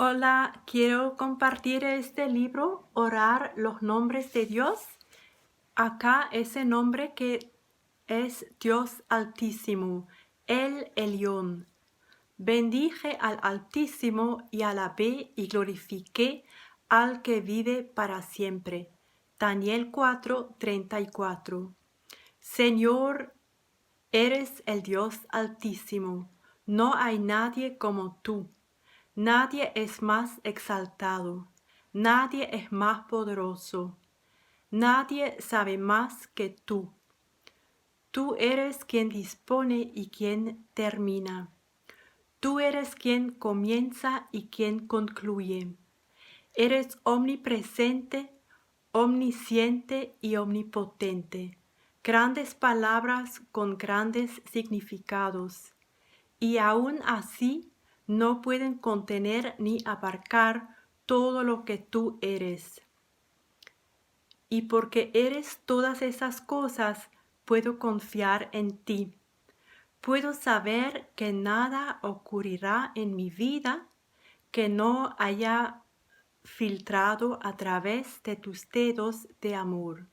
Hola, quiero compartir este libro, Orar los nombres de Dios. Acá ese nombre que es Dios Altísimo, el Elión. Bendije al Altísimo y alabé y glorifiqué al que vive para siempre. Daniel 4:34. Señor, eres el Dios Altísimo, no hay nadie como tú. Nadie es más exaltado, nadie es más poderoso, nadie sabe más que tú. Tú eres quien dispone y quien termina. Tú eres quien comienza y quien concluye. Eres omnipresente, omnisciente y omnipotente. Grandes palabras con grandes significados. Y aún así no pueden contener ni abarcar todo lo que tú eres. Y porque eres todas esas cosas, puedo confiar en ti. Puedo saber que nada ocurrirá en mi vida que no haya filtrado a través de tus dedos de amor.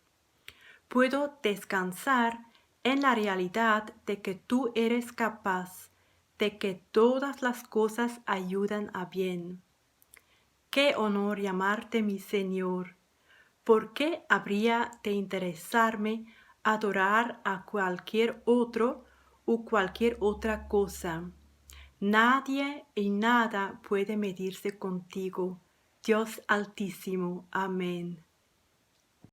Puedo descansar en la realidad de que tú eres capaz, de que todas las cosas ayudan a bien. Qué honor llamarte mi Señor. ¿Por qué habría de interesarme adorar a cualquier otro o cualquier otra cosa? Nadie y nada puede medirse contigo, Dios Altísimo. Amén.